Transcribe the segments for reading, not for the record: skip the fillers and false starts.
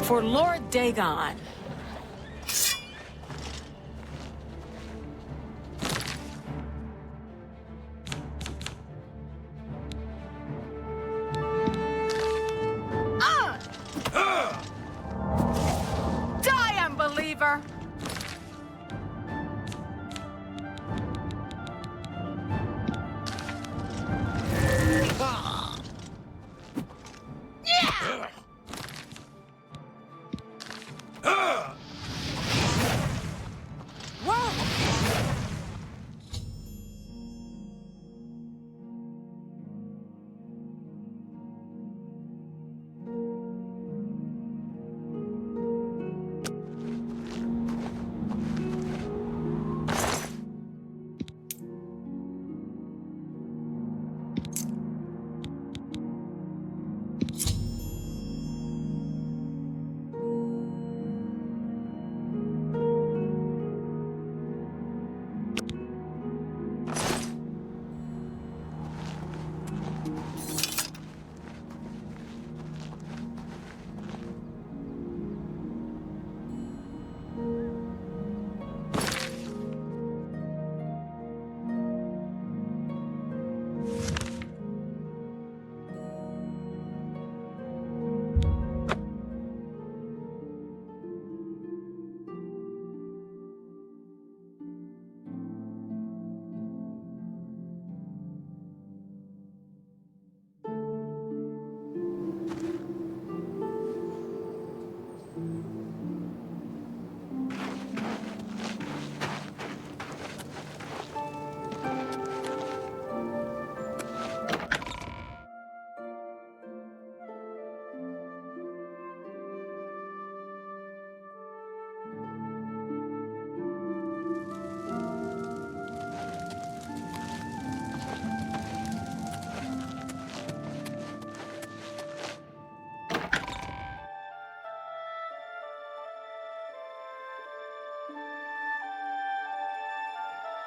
For Lord Dagon. Die, unbeliever!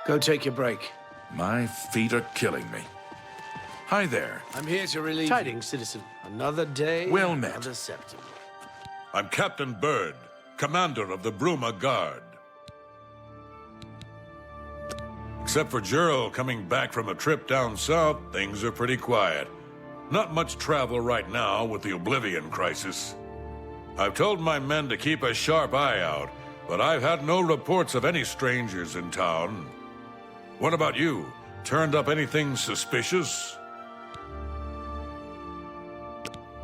Go take your break. My feet are killing me. Hi there. I'm here to relieve Tidings, citizen. Another day, Well met. another September. I'm Captain Bird, commander of the Bruma Guard. Except for Gerald coming back from a trip down south, things are pretty quiet. Not much travel right now with the Oblivion crisis. I've told my men to keep a sharp eye out, but I've had no reports of any strangers in town. What about you? Turned up anything suspicious?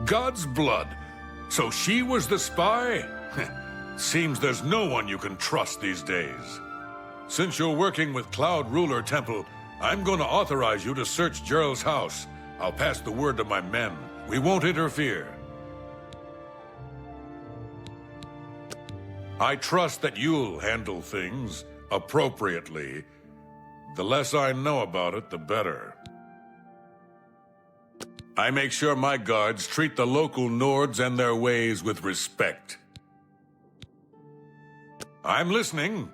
God's blood. So she was the spy? Seems there's no one you can trust these days. Since you're working with Cloud Ruler Temple, I'm going to authorize you to search Gerald's house. I'll pass the word to my men. We won't interfere. I trust that you'll handle things appropriately. The less I know about it, the better. I make sure my guards treat the local Nords and their ways with respect. I'm listening.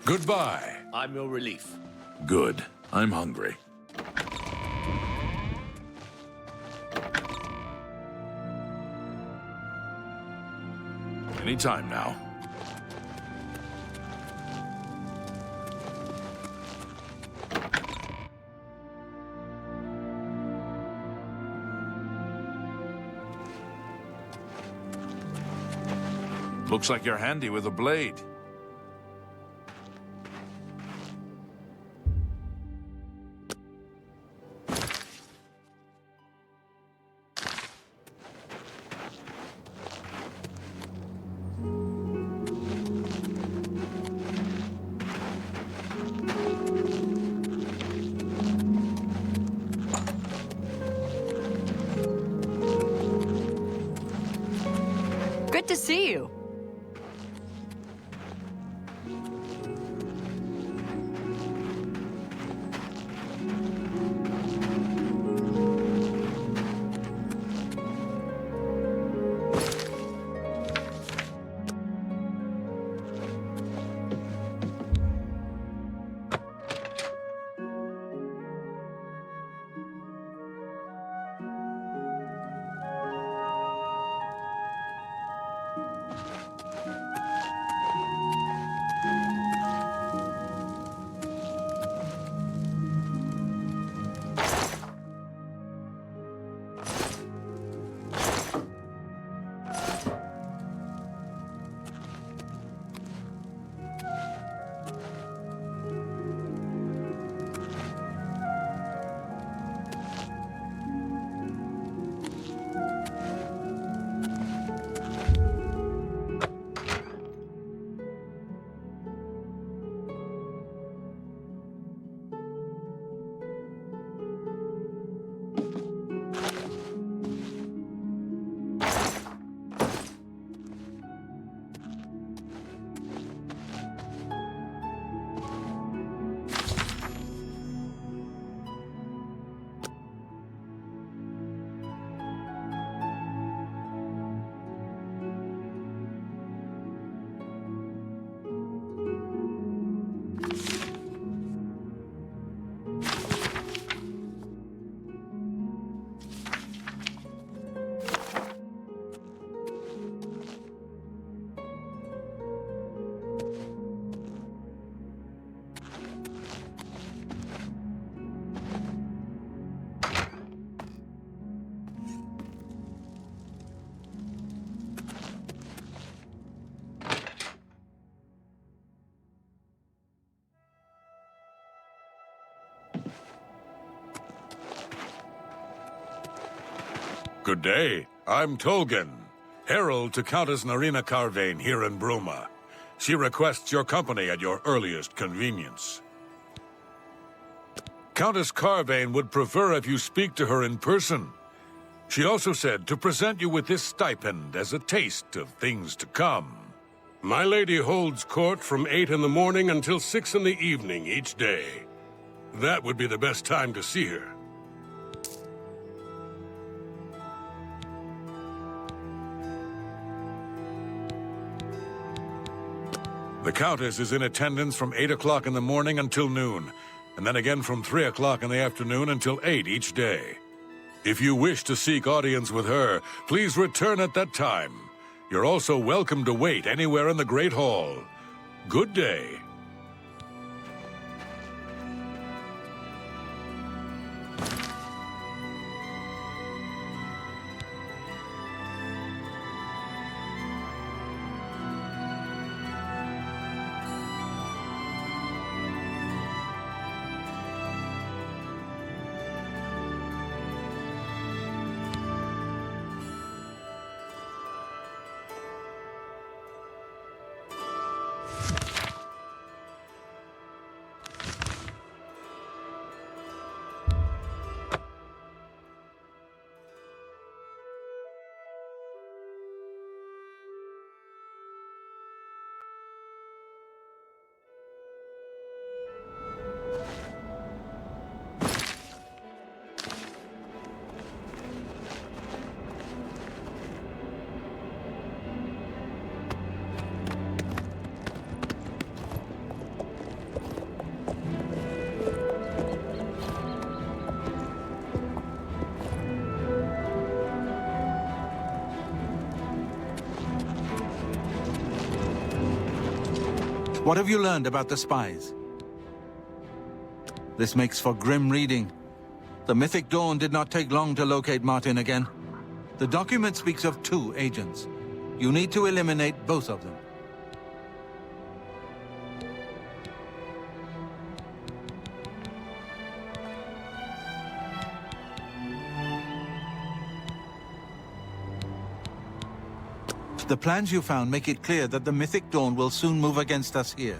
Goodbye. I'm your relief. Good. I'm hungry. Anytime now. Looks like you're handy with a blade. Good to see you. Good day. I'm Tolgan, herald to Countess Narina Carvane here in Bruma. She requests your company at your earliest convenience. Countess Carvane would prefer if you speak to her in person. She also said to present you with this stipend as a taste of things to come. My lady holds court from 8 in the morning until 6 in the evening each day. That would be the best time to see her. The Countess is in attendance from 8 o'clock in the morning until noon, and then again from 3 o'clock in the afternoon until 8 each day. If you wish to seek audience with her, please return at that time. You're also welcome to wait anywhere in the Great Hall. Good day. What have you learned about the spies? This makes for grim reading. The Mythic Dawn did not take long to locate Martin again. The document speaks of 2 agents. You need to eliminate both of them. The plans you found make it clear that the Mythic Dawn will soon move against us here.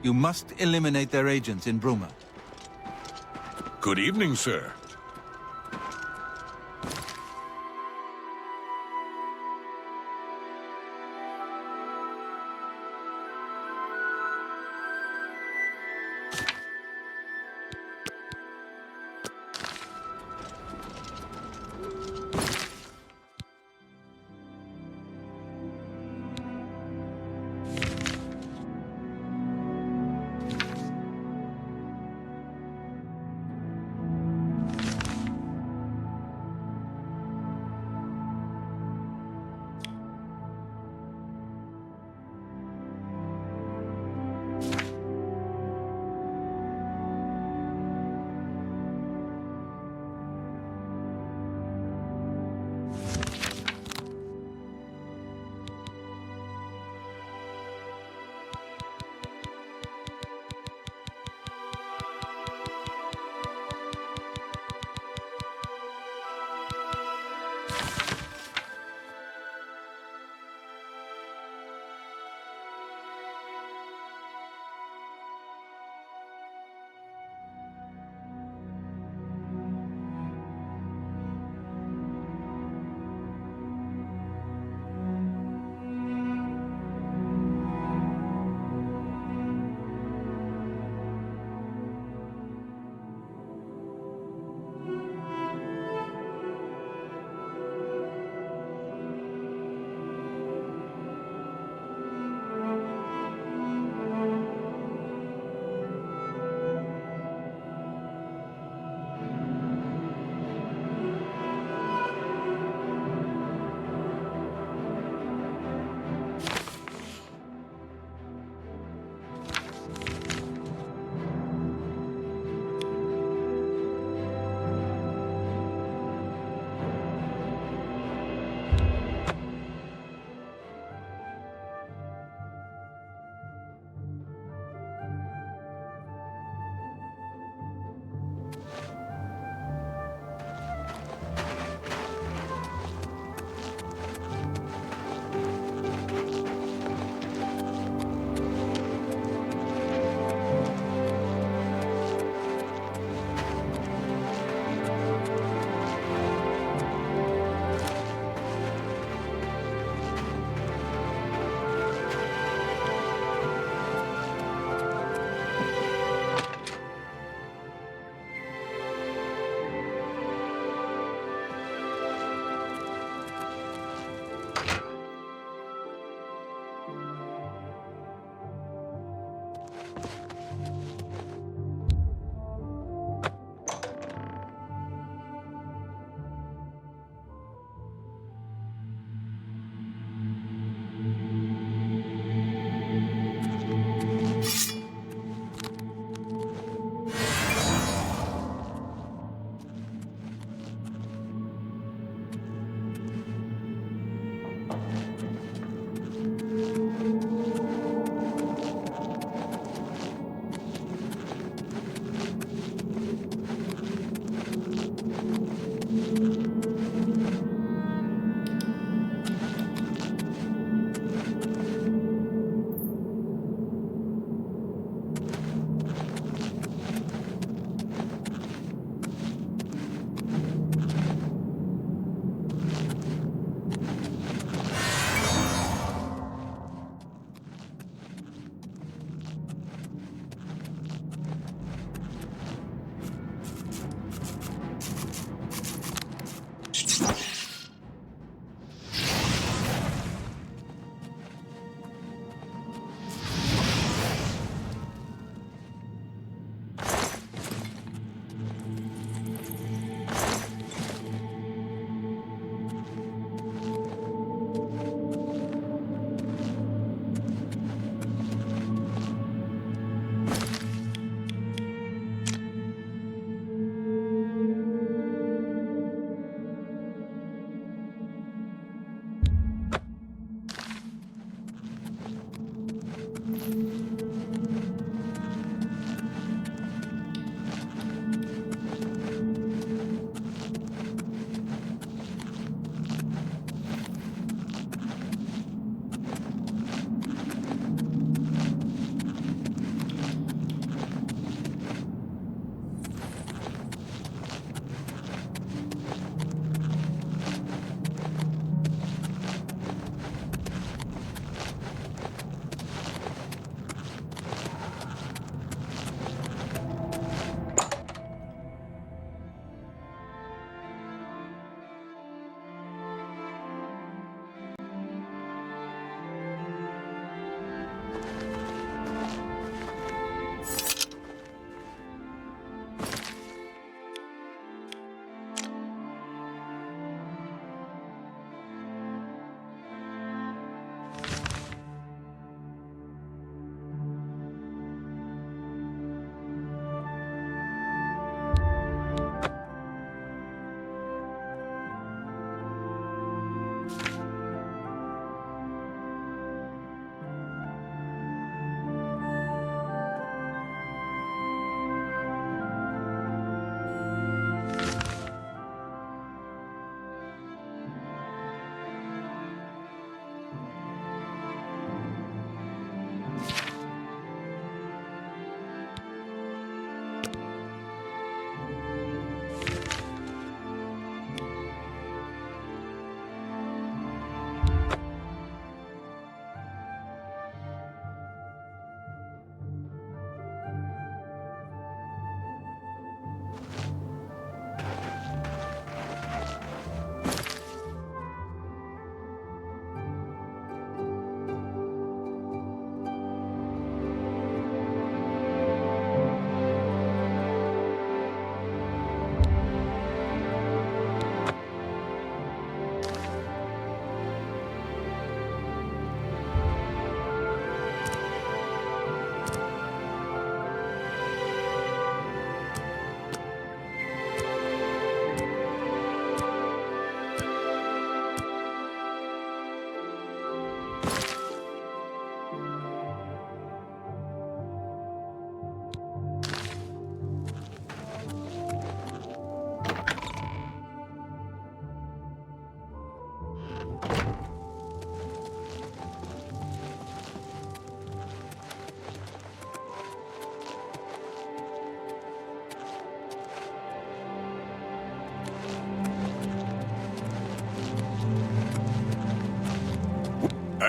You must eliminate their agents in Bruma. Good evening, sir.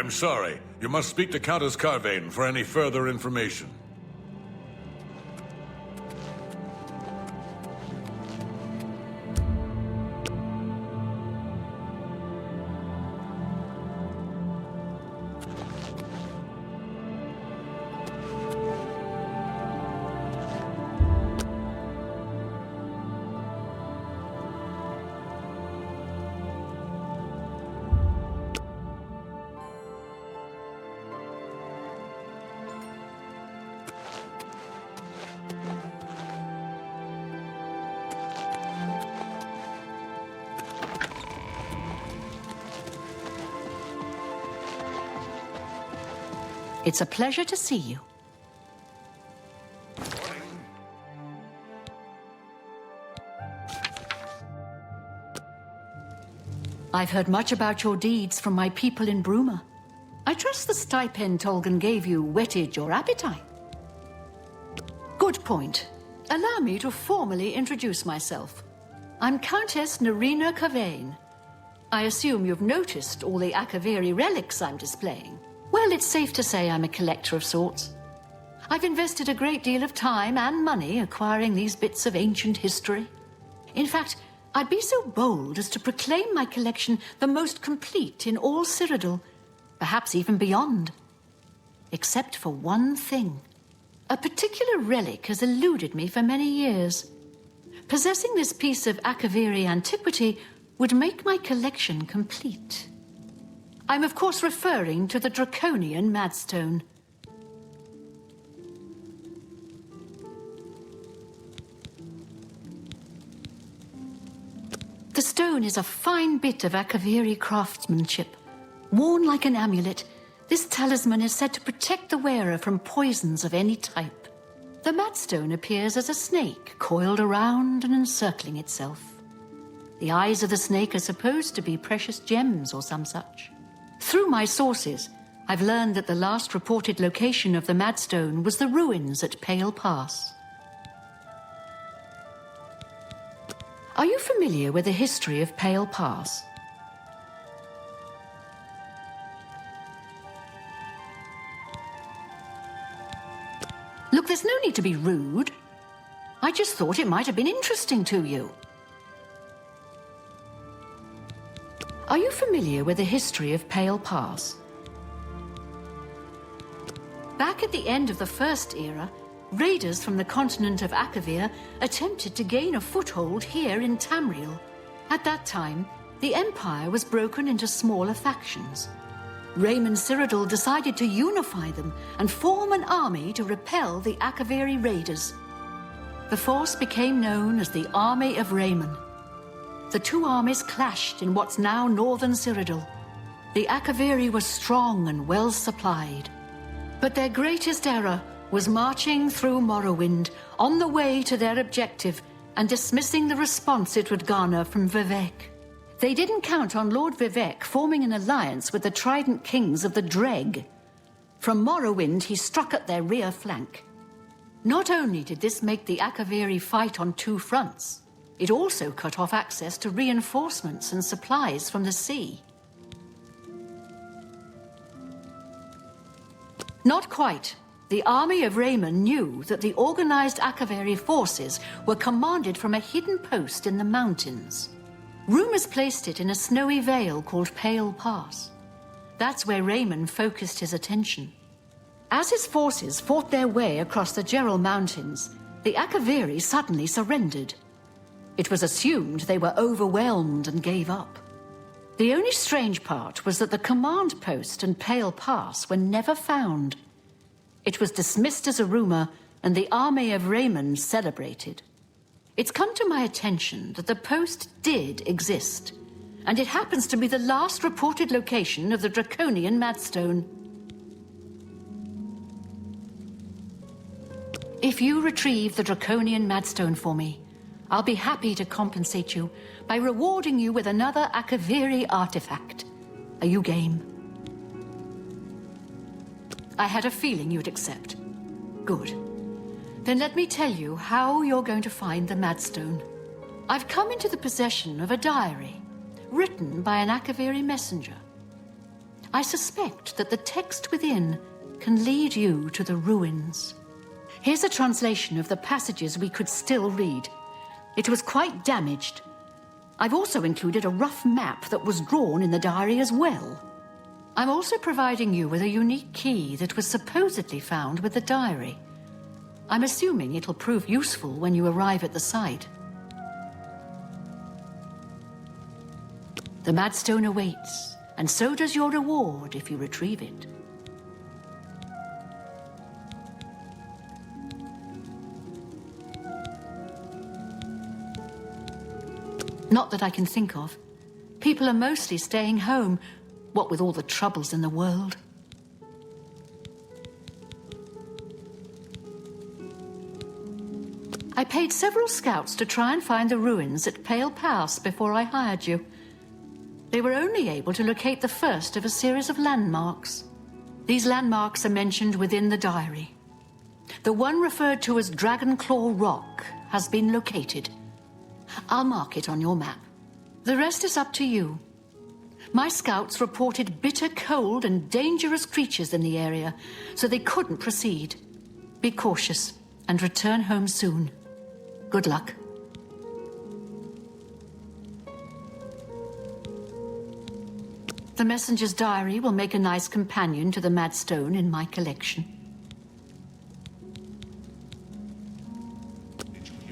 I'm sorry. You must speak to Countess Carvane for any further information. It's a pleasure to see you. I've heard much about your deeds from my people in Bruma. I trust the stipend Tolgan gave you whetted your appetite. Good point. Allow me to formally introduce myself. I'm Countess Narina Kavain. I assume you've noticed all the Akaviri relics I'm displaying. Well, it's safe to say I'm a collector of sorts. I've invested a great deal of time and money acquiring these bits of ancient history. In fact, I'd be so bold as to proclaim my collection the most complete in all Cyrodiil, perhaps even beyond. Except for one thing. A particular relic has eluded me for many years. Possessing this piece of Akaviri antiquity would make my collection complete. I'm of course referring to the Draconian Madstone. The stone is a fine bit of Akaviri craftsmanship. Worn like an amulet, this talisman is said to protect the wearer from poisons of any type. The Madstone appears as a snake, coiled around and encircling itself. The eyes of the snake are supposed to be precious gems or some such. Through my sources, I've learned that the last reported location of the Madstone was the ruins at Pale Pass. Are you familiar with the history of Pale Pass? Look, there's no need to be rude. I just thought it might have been interesting to you. Are you familiar with the history of Pale Pass? Back at the end of the First Era, raiders from the continent of Akavir attempted to gain a foothold here in Tamriel. At that time, the Empire was broken into smaller factions. Raymond Cyrodiil decided to unify them and form an army to repel the Akaviri raiders. The force became known as the Army of Raymond. The two armies clashed in what's now northern Cyrodiil. The Akaviri were strong and well supplied. But their greatest error was marching through Morrowind on the way to their objective and dismissing the response it would garner from Vivek. They didn't count on Lord Vivek forming an alliance with the Trident Kings of the Dreg. From Morrowind, he struck at their rear flank. Not only did this make the Akaviri fight on two fronts, it also cut off access to reinforcements and supplies from the sea. Not quite. The army of Raymond knew that the organized Akaviri forces were commanded from a hidden post in the mountains. Rumors placed it in a snowy vale called Pale Pass. That's where Raymond focused his attention. As his forces fought their way across the Gerald Mountains, the Akaviri suddenly surrendered. It was assumed they were overwhelmed and gave up. The only strange part was that the command post and Pale Pass were never found. It was dismissed as a rumor, and the army of Raymond celebrated. It's come to my attention that the post did exist, and it happens to be the last reported location of the Draconian Madstone. If you retrieve the Draconian Madstone for me, I'll be happy to compensate you by rewarding you with another Akaviri artifact. Are you game? I had a feeling you'd accept. Good. Then let me tell you how you're going to find the Madstone. I've come into the possession of a diary, written by an Akaviri messenger. I suspect that the text within can lead you to the ruins. Here's a translation of the passages we could still read. It was quite damaged. I've also included a rough map that was drawn in the diary as well. I'm also providing you with a unique key that was supposedly found with the diary. I'm assuming it'll prove useful when you arrive at the site. The Madstone awaits, and so does your reward if you retrieve it. Not that I can think of. People are mostly staying home, what with all the troubles in the world. I paid several scouts to try and find the ruins at Pale Pass before I hired you. They were only able to locate the first of a series of landmarks. These landmarks are mentioned within the diary. The one referred to as Dragonclaw Rock has been located. I'll mark it on your map. The rest is up to you. My scouts reported bitter cold and dangerous creatures in the area, so they couldn't proceed. Be cautious and return home soon. Good luck. The messenger's diary will make a nice companion to the Mad Stone in my collection.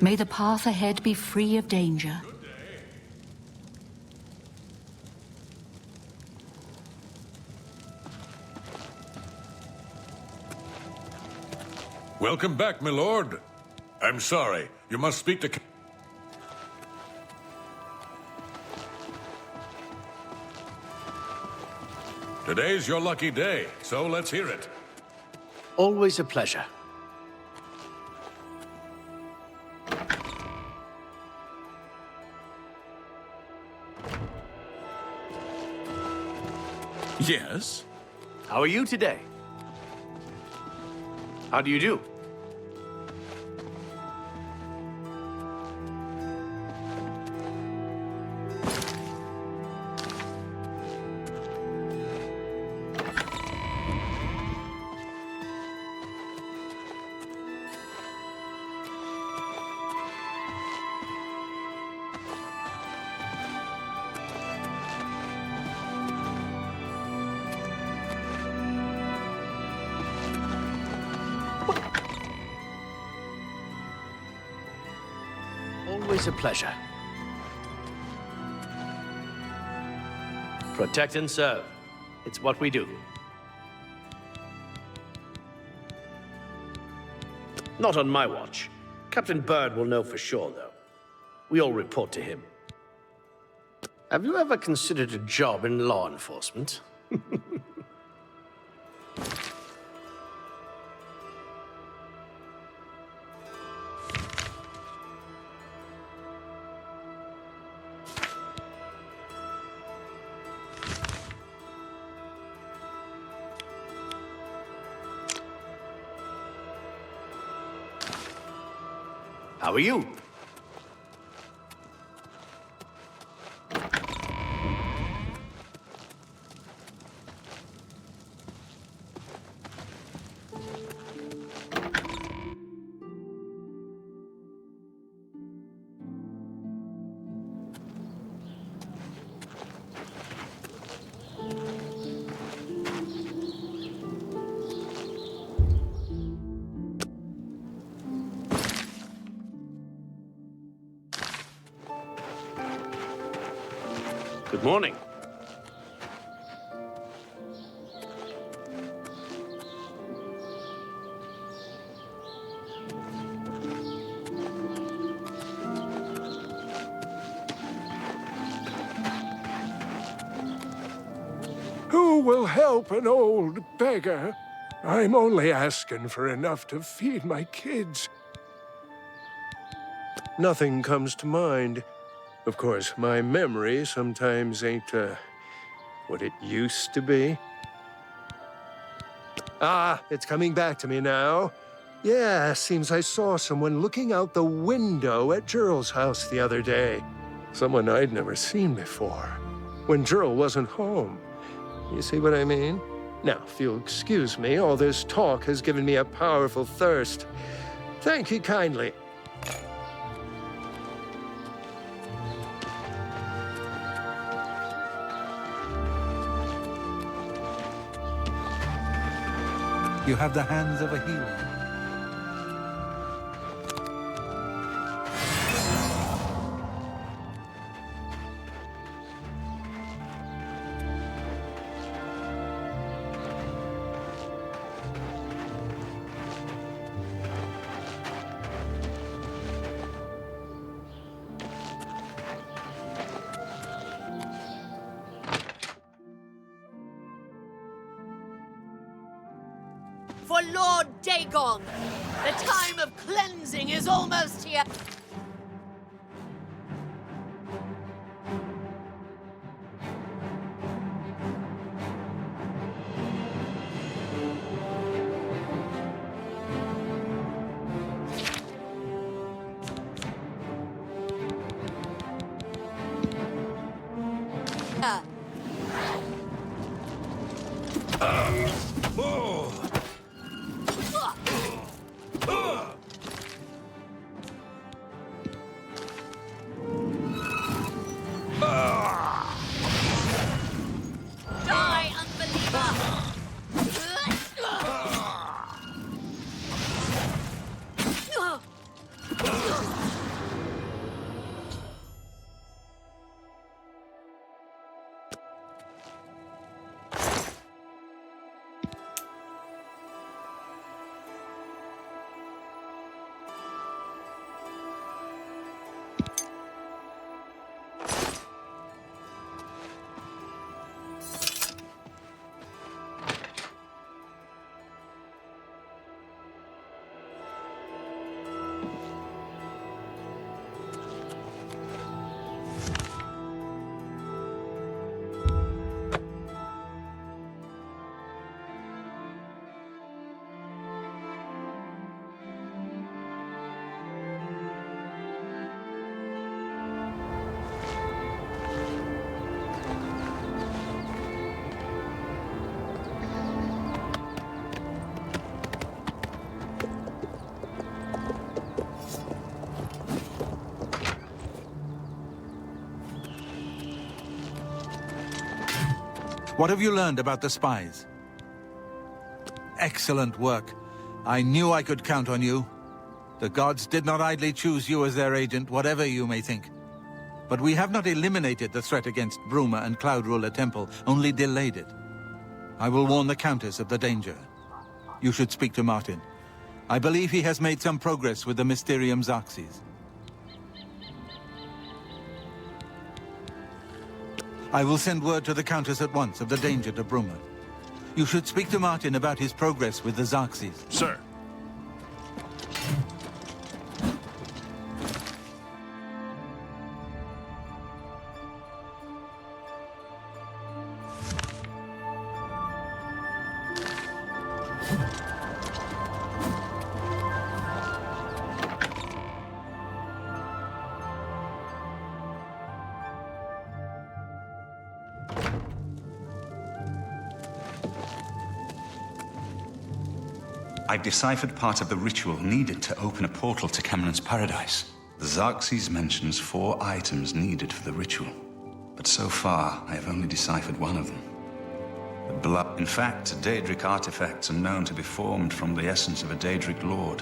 May the path ahead be free of danger. Welcome back, my lord. I'm sorry. You must speak to... Today's your lucky day, so let's hear it. Always a pleasure. Yes? How are you today? How do you do? Always a pleasure. Protect and serve. It's what we do. Not on my watch. Captain Bird will know for sure, though. We all report to him. Have you ever considered a job in law enforcement? How are you? Good morning. Who will help an old beggar? I'm only asking for enough to feed my kids. Nothing comes to mind. Of course, my memory sometimes ain't, what it used to be. Ah, it's coming back to me now. Yeah, seems I saw someone looking out the window at Gerald's house the other day. Someone I'd never seen before. When Gerald wasn't home. You see what I mean? Now, if you'll excuse me, all this talk has given me a powerful thirst. Thank you kindly. You have the hands of a hero. For Lord Dagon! The time of cleansing is almost here. Die, unbeliever! What have you learned about the spies? Excellent work. I knew I could count on you. The gods did not idly choose you as their agent, whatever you may think. But we have not eliminated the threat against Bruma and Cloud Ruler Temple, only delayed it. I will warn the Countess of the danger. You should speak to Martin. I believe he has made some progress with the Mysterium Xarxes. I will send word to the Countess at once of the danger to Bruma. You should speak to Martin about his progress with the Xarxes. Sir. I've deciphered part of the ritual needed to open a portal to Cameron's paradise. The Xarxes mentions 4 items needed for the ritual, but so far I have only deciphered one of them. The blood. In fact, Daedric artifacts are known to be formed from the essence of a Daedric lord,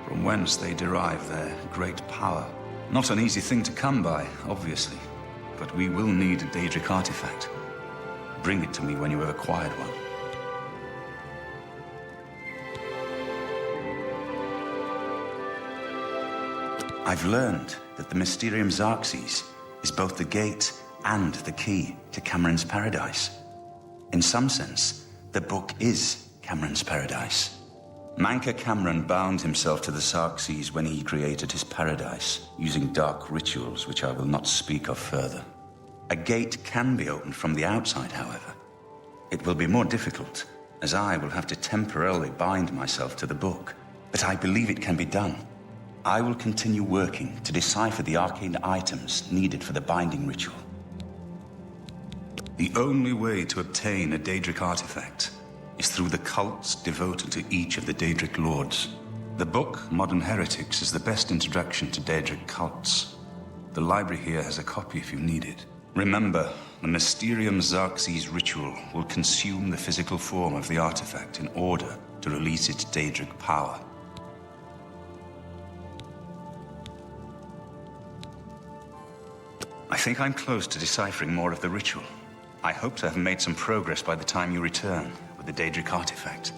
from whence they derive their great power. Not an easy thing to come by, obviously, but we will need a Daedric artifact. Bring it to me when you have acquired one. I've learned that the Mysterium Xarxes is both the gate and the key to Cameron's paradise. In some sense, the book is Cameron's paradise. Manca Cameron bound himself to the Xarxes when he created his paradise, using dark rituals which I will not speak of further. A gate can be opened from the outside, however. It will be more difficult, as I will have to temporarily bind myself to the book, but I believe it can be done. I will continue working to decipher the arcane items needed for the binding ritual. The only way to obtain a Daedric artifact is through the cults devoted to each of the Daedric lords. The book, Modern Heretics, is the best introduction to Daedric cults. The library here has a copy if you need it. Remember, the Mysterium Xarxes ritual will consume the physical form of the artifact in order to release its Daedric power. I think I'm close to deciphering more of the ritual. I hope to have made some progress by the time you return with the Daedric artifact.